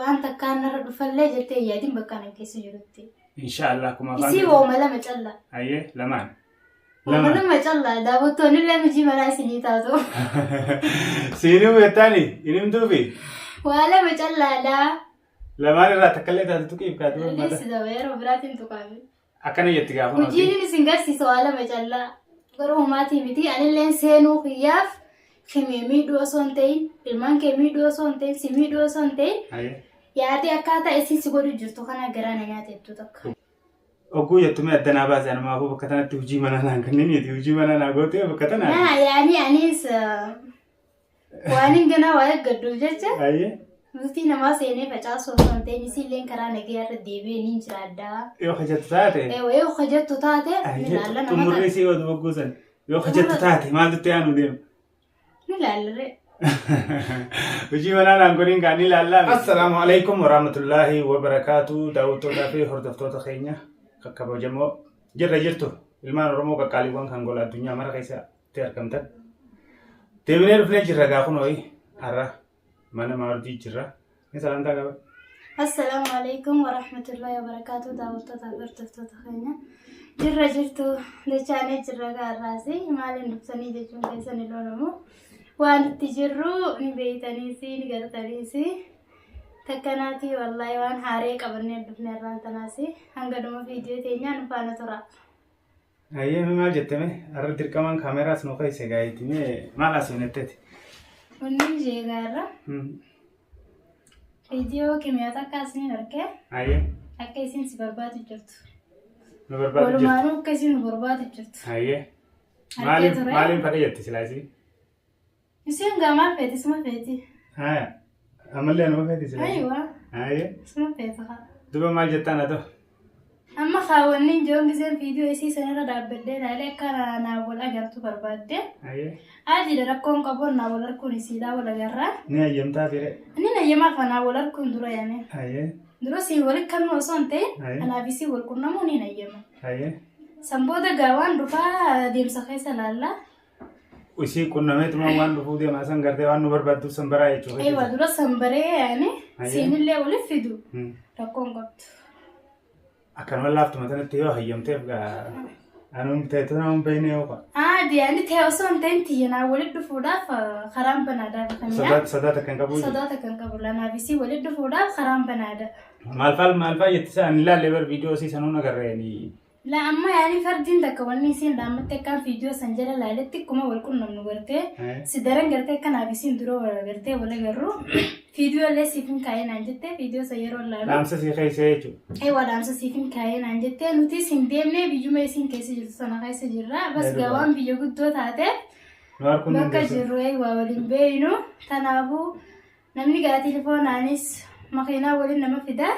وأنت كان رد فلة جتة يادين بكان كيس جرتي إن شاء الله كما يسي وملا مجلا أيه لمان وملا مجلا ده بتوني لا مجي ملا سيني تاتو سينو يتاني ينم دوبي ولا مجلا لا لمان را تكلت هذا تكيف كاتو ليس دوير وبراتين تقابل أكن يتجاهون وجيني نسنجسي سؤال مجلا قروا ما تيمتي أنا لين سينو خياف خميمي دو سنتين المان كمي دو سنتين سمي دو سنتين yaati akkaataa isiisi godhu jirtu kana gara nyaattu takka oguu yattume addanaa baase anuma afuu bakka tanatti hojii manaa naan kanneen hojii manaa naa gootee bakka tanaa yaani anis waan ingana waa gaddu jecha nuti nama seenee facaasoo sonteen isilleen karaa nagaarra deebi'ee ni jiraadda yoo hojjettu taate yoo hojjettu taate ilaalla nama tumurri si wadu bogguusan yoo hojjettu taate maaltu ta'anu deemu ni ilaallee وجيبنا نقولين كاني لا السلام عليكم ورحمة الله وبركاته داوتو دافي هردفتو تخينيا كبو جمو جرتو المان رمو كاليوان كان قول الدنيا مرة كيسا تيركمت تبيني رفلي جرا كاخنوي أرا مانا ماردي جرا نسلام تاكا السلام عليكم ورحمة الله وبركاته داوتو دافي هردفتو تخينيا جرتو لچاني جرا كاراسي مالين نبساني جيشون كيسا نلونمو وان تجرو نبيتانيسي نقرتانيسي تكناتي والله وان هاري قبرني دفني ران تناسي هنگدوما فيديو تينيا نفانا ترى أيه ما جتمي أرد كمان كاميرا سنوكاي سجايتي ما لا سنتتي ونين جيغارا فيديو كمياتا كاسني نركه أيه أكيسين سبربات جرت نبربات جرت ورمانو كيسين بربات جرت أيه مالين فريت سلاسي يسين جمال فيتي اسمه فيتي ها أملي أنا ما فيتي سلاسي أيوة أيه اسمه فيتي خا دوبا ما جتنا ده أما خاونين جون جزء فيديو إسي سنة دابدة لالك كنا نقول أجرتو بربادة أيه عادي دركون قبول نقول لكم سيدا ولا جرا نيا يمتا فيره أنا نيا ما فنقول لكم درا يعني أيه درا سيولك كم وصنتي أيه أنا بيسي ولكم نموني نيا ما أيه سامبودا جوان رفا ديم سخيس لالا وشي كنا ميت ما وان بفودي ما سنقرتي وان بربادو سنبرا يشوف أيوة درا سامبري يعني سين اللي أولي فيدو ركون قط أكن ولا أفتح مثلا تيو هيم تبقى أنا متأتنا بيني وقا عادي يعني تهوسون تنتي أنا ولد فودا فخرام بنادا صدات صدات كان قبول صدات كان قبول أنا بيسي ولد فودا خرام بنادا مالفال يتسأل لا ليبر فيديو سي سنونا كريني لا أما يعني فردين تكوني سين دامت كان فيديو سنجرا لالتك كم ولكن نمنو قرتي سدرن قرتي كان أبيسين درو ولا قرتي ولا قرو فيديو اللي سيفين كاين عندته فيديو سير ولا دامس سي خيسة أيوة دامس سيفين كاين عندته نوتي سنديمني بيجو ما يسين كيسي جرت سنة خيسة جرا بس جوان بيجو قدو ثاته بكا جرو أيوة ولين بينو تنابو نمني قرأ تليفون عنيس ماكينة ولين نما فدا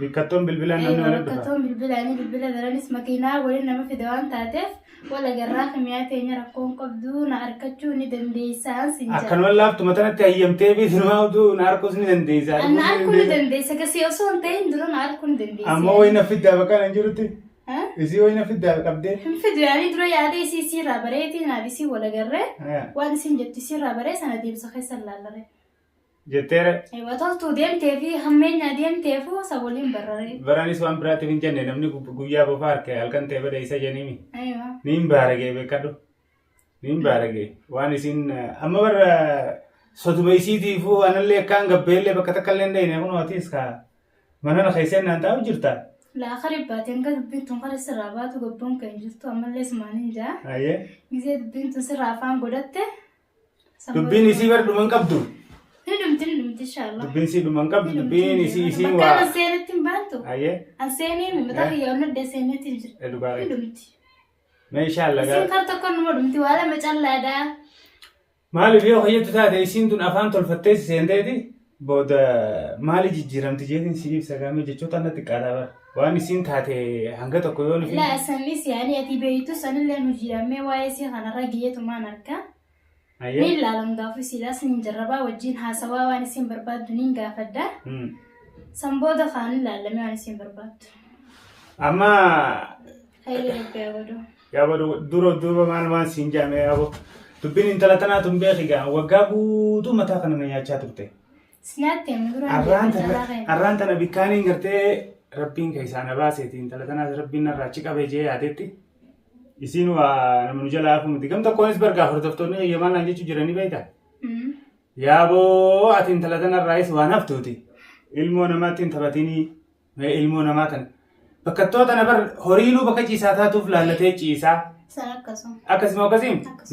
بكتوم بالبلان أيوة بكتوم بالبلان بالبلان درانيس ماكينة ولين نما فدا وان تاتف ولا جراح مياتين يركون قبضو ناركتشو ندنديسان سنجا أكن ولا أفتح مثلا تهيم تبي ثم ودو ناركوس ندنديسان أنا ناركو ندنديسا كسي أصلا تين درو ناركو ندنديسا أما وين فدا بكان نجرتي ها إزاي وين فدا كابدي هم فدو يعني درو يادي سي رابريتي نابيسي ولا جرة وان سنجت سي رابري سنة ديم سخيس اللالري جتير أيوة تلتو ديم تيفي همين ديم تيفو سوولين برري براني سوام براتي من جنة نمني قويا بفارك هالكن تبى دايسا جنيمي أيوة نيم بارجي بكادو نيم بارجي واني سين أما بر صدوبيسي تيفو أنا اللي كان قبل بكتكلم ده ينقون واتيس كا مانا خيسين أنت أو جرتا لا خرب باتين قد بنتون خرج سرابات وقبون كان جرتو أما اللي سمانين جا أيه جزء بنتون سرافان قدرته دبين يسيبر دمان كبدو نمت إن شاء الله دبين سي دمان كبدو دبين يسي وا بكرة سنة تنبانتو أيه أنسيني مبتاعي يوم ندى سنة تنجر إدوباري نمت ما إن شاء الله سين كارتو كن نمت ولا مجال دا مالي فيه هي تتاعد يسين دون أفهم تلفتيس سندي بود مالي جيرام تجيتين سيب سجامي جتشو تنا تكادا واني سين تاتي هنگا تكويون في لا سنيس يعني أتي بيتو سنة اللي نجيرام ما وايسي خنا رجية ما نركا أيه نيل لالم غافي سيلاس نجربا وجين حاسوا واني سين برباد دنين غافدا سنبودا خان لالم واني سين برباد أما خير ربي أبدو يا بدو دورو ما سينجا مي أبو تبين إن تلاتنا تنبيه خيجا وجابو تو متى كنا نيا تشاتوتة سناتي من أران تنا بكاني قرتي ربين كيسان باسيتين تلاتنا ربنا راتشك أبيجي عادتي يسين ونمن جلا فم دكم تكونس برجع هرتفتوني يمان لانجي تجرني بيتا يا بو أتين تلاتنا الرئيس وانفتوتي ilmoo namaatiin taphatini ilmoo namaatan bakkattoota nabar horiinuu bakka ciisaa taatuuf laallatee ciisaa akkasuma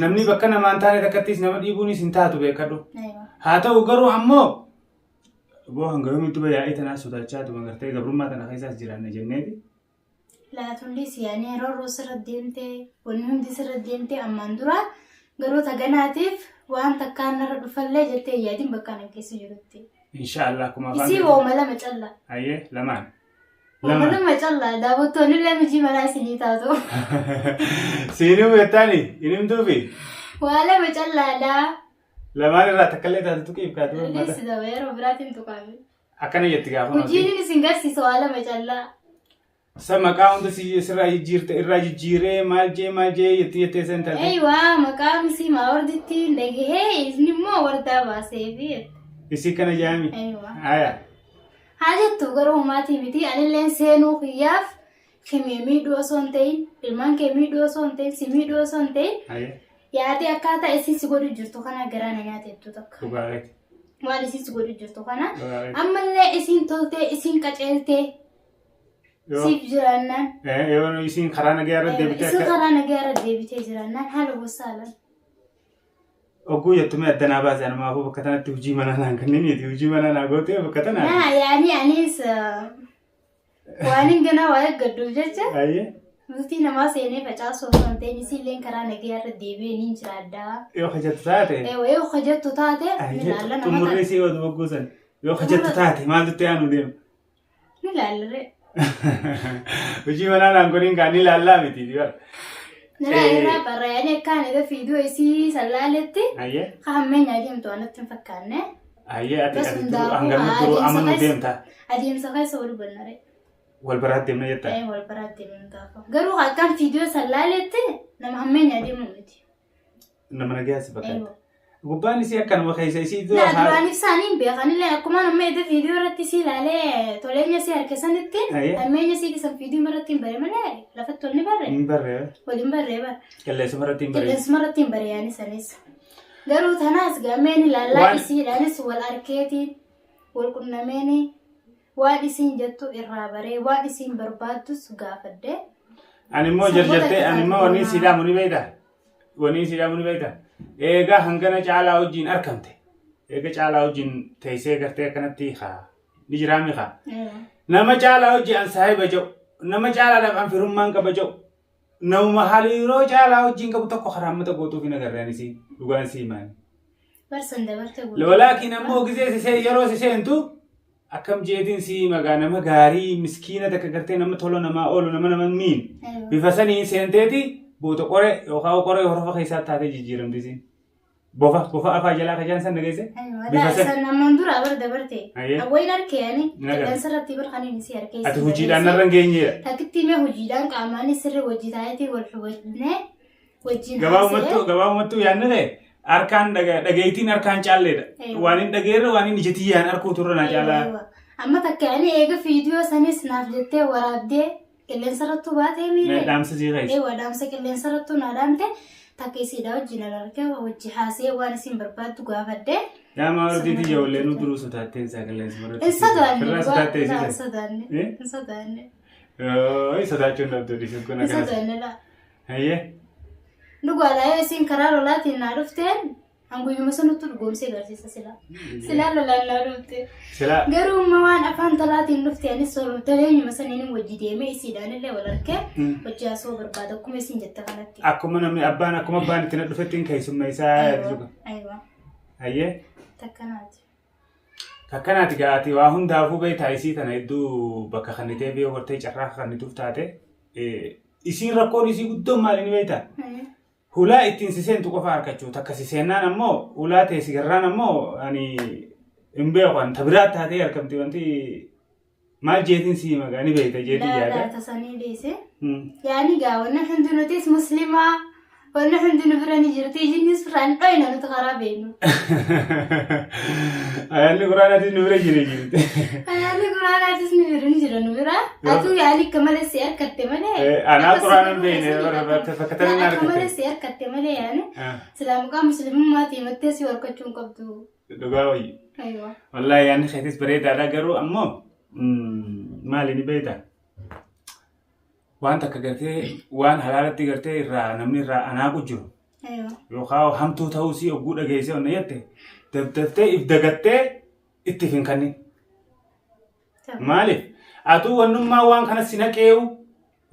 namni bakka namaan taane takkattis nama dhiibuunis hin taatu beekadhu haa ta'u garuu ammoo boo hanga yoomitti bayaa'ee tanaa sodaachaa tuma gartee gabrummaa tana keessaas jiraanna jenneeti. Laatulli siyaanii yeroo sirra deemtee wanni hundi sirra deemtee ammaan dura garuu taganaatiif waan takkaan narra dhufallee jettee yaadiin bakka na keessa jirutti. Inshallah kuma faan. Isi woo mala macalla. Ayyee lamaan. Mala macalla daawwattoonni illee miji malaa isinii taatu. Siinuu beektani inimtuufi. Waala macallaadha. Lamaan irraa takkallee taatu tuqiif kaatu. Leessi daba yeroo biraatiin tuqaame. Akkana jetti gaafa. Hojiin isin garsiisa waala macallaa. Sa maqaa hunda sirraa jijjiirte irraa jijjiiree maal jee jettee san taate. Eeywaa maqaa misi maa warditti dhagahee isni immoo wardaa baaseefi. Isi kana jaami. Aya. Hajattu garuu maatii miti anilleen seenuu xiyyaaf kimii dhoo son ta'in ilmaan kemii dhoo son ta'in simii dhoo son ta'in. Aya. Yaati akkaataa isin si godhu jirtu kana garaan nyaatettu takka. Dhugaaleeti. Waan isin si godhu jirtu kana ammallee isin toltee isin qaceeltee siif jiraannaan. Yoo isin karaa nagaa irra deebitee akka. Isin karaa nagaa irra deebitee jiraannaan haala gosaalan. Ogu yattume addanaa baasee anamaafuu bakka tanatti hojii manaa naan kanneen hojii manaa naa gootee bakka tanaa. Naa yaani anis waan hin ganaa waa eeggadduuf jecha. Ayyee. Nuti namaa seenee facaasoo osoo ta'in isillee karaa nagaa irra deebi'ee ni jiraaddaa. Yoo hojjettu taate. Yoo hojjettu taate. Ayyee xumurree si oolu bogguusan. Yoo hojjettu taate maaltu ta'e anu deemu. Ni laallaree. Hojii manaa naan godhin kaan ni laallaa miti dibara. Nara irraa barreeyanii akkaan egaa fiiduu isii sallaaletti. Ayyee. Haameen adeemtu waan natti hin fakkaanne. Ayyee ati hangamni turu amma nu deemta. Adeemsa keessa wal bannare. Wal baraatti deemna jettaa? Wal baraatti deemna ta'a. Garuu akkaan fiiduu sallaaletti nama haameen adeemu miti. Nama nagaas fakkaata. Gubbaan isii akkanuma keessa isii dura haa. Duraan ibsaaniin beekanillee akkuma nama edda fiiduu irratti isii ilaalee toleenya isii harkisanitti hammeenya isii kisan fiiduu irratti hin bare malee lafatti wal ni barre. Hin barre. Waliin barre bara. Qilleensuma irratti hin barre. Qilleensuma irratti hin bare yaani sanis. Garuu tanaas gaameen ilaallaa isiidhaanis wal arkeetiin wal qunnameeni waan isiin jettu irraa baree waan isiin barbaaddus gaafadde. Ani immoo jarjartee ani immoo wanni siidhaamu ni beekta. Wanni siidhaamu ni beekta. Egaa hangana caalaa wajjin argamte. Egaa caalaa wajjin teessee gartee akkanatti haa ni jiraami haa. Nama caalaa wajjin an saahiba jiru. Nama caalaadhaaf an firummaan qaba jiru. Nama hariiroo caalaa wajjin qabu tokko haraamata gootuuf hin agarreen isii dhugaan sii maali. Barsan dabarte guutuu. Walaakin ammoo gisee yeroo siseentu akkam jeetiin sii magaa nama gaarii miskiina takka gartee nama tolo namaa oolu nama miin. Bifa sanii seenteeti. Boota qoree yookaan qoree horofa keessaa taatee jijjiiramti siin. Bofa afaa jalaa kajaan san dhageesse. Bifa san namaan dura bar dabarte. Awwayin arkeeyani. Qilleensa irratti barqaniin isii arkeessi. Ati hojiidhaan narra geenyeedha. Takkitti mee hojiidhaan qaamaan sirri hojii taayetiin wal hubannee wajjin Gabaabumattuu yaadne ta'e harkaan dhageetiin harkaan caalleedha. Waan hin dhageerre waan hin ijatiyyaan harkuu turre naa caalaa. Amma takka ani eega fiidiyoo sanis naaf jettee waraabdee qilleensa irratti baatee miire. Dhaamsa sii qaisi. Dhaamsa qilleensa irratti naa dhaamte takka isiidhaa wajjin alargee wajji haasee waan isin barbaaddu gaafadde. Daamaa wardiiti ijoollee nu duruu sodaateen isaa qilleensa irratti. Hin sodaanne. Irraa sodaattee isii. Hin sodaanne. Hin sodaanne. Sodaachuun dhabdu dhiisuu kun akkanas. Hin sodaanne laa. Hayyee. Dhugaadhaa yoo isin karaa lolaatiin naa dhufteen hanguyyuma sanutti dhugoomsee agarsiisa silaa. Silaa lolaan naa dhufte. Garuu umma waan afaan talaatiin dhufte anis toleenyuma saniin wajji deemee isiidhaan illee wal argee hojii haasoo barbaada akkuma isin jetta kanatti. Akkuma namni abbaan itti na dhufetti hin keessumma isaa yaadu. Hayyee. Takkanaati gaati waa hundaafuu beektaa isii tana hedduu bakka kannitee biyya hortee carraa kannituuf taate isiin rakkoon isii guddoon maaliin beektaa? Hulaa ittiin siseentu qofa harkachuu takka siseennaan ammoo hulaa ta'e sigarraan ammoo ani hin beekan tabiraa taatee argamti wanti maal jeetiin sii magaa ni beekta jeetii yaada. Laata sanii deesse. Yaani gaawwanna hundinutis muslimaa ونحن نبرني جرتي جنس فران أين نتخربينه أنا قرآن هذه نورة جري أنا قرآن هذه نبرني جرا نورة أتو يعني كمال السير كتمني أنا قرآن بيني فكتلنا كمال السير كتمني يعني سلام قام مسلم ما تيمتسي وركتشون قبضو دقاوي أيوة والله يعني خيتيس بريد على قرو أمم مالي نبيتا وأنت كقرتي وأنا حلالتي قرتي نمني أنا أقول أيوة يوخاو هم توسي أقول أجهزة ونيته تبتدي إبدأتي اتفين كني مالي أتو ونما وان كان سينكيو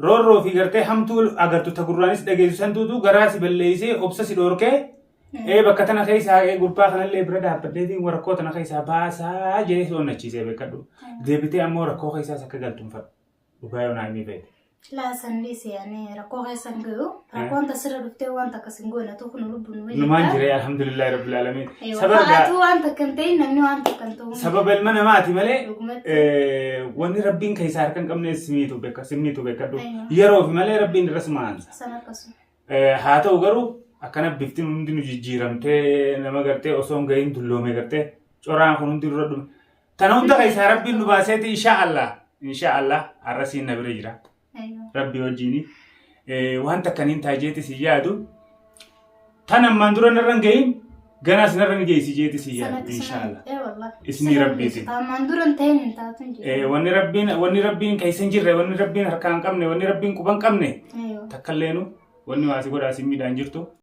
رو في قرتي هم تول أقدر تتقرانيس دقيقة سنتو غراسي بالليسي أبسسي دوركي إيه بكتنا خيسا إيه غربا خنا اللي بردا بديتي وركوتنا خيسا باسا جيس ونشيسي بكدو ديبتي أمور ركو خيسا سكجلتم فر وبايو نايمي بيت لا سنديس يعني ركو خيسا نجو ركون تسر ربتي وانت كسنجونا تكون ربنا وجه نمان جري الحمد لله رب العالمين سبب أتو أنت كنتين نمنو أنت كنتو سبب المنا ماتي ملء وني ربين كيسار كان كم سميتو بكدو يرو في ملء ربين رسمان سنة كسو هاتو غرو أكنا بفتين مندي نجيرام تي نما قرتي أصلا جاين دلومي قرتي شوران خنون تيرودم تناون ده كيسار ربين نباسيت إن شاء الله الرسين نبريجرا ربي وجيني وانت كنين تاجيتي سيادو تنام مندورا نرنجين جناس نرنجي سيجيتي سيادو إن شاء الله إيه والله اسمي ربي تي مندورا تين تاتنجي وني ربين كيسنجر وني ربين هركان كمني وني ربين كوبان كمني أيوة تكلينو وني واسي قد أسمي دانجرتو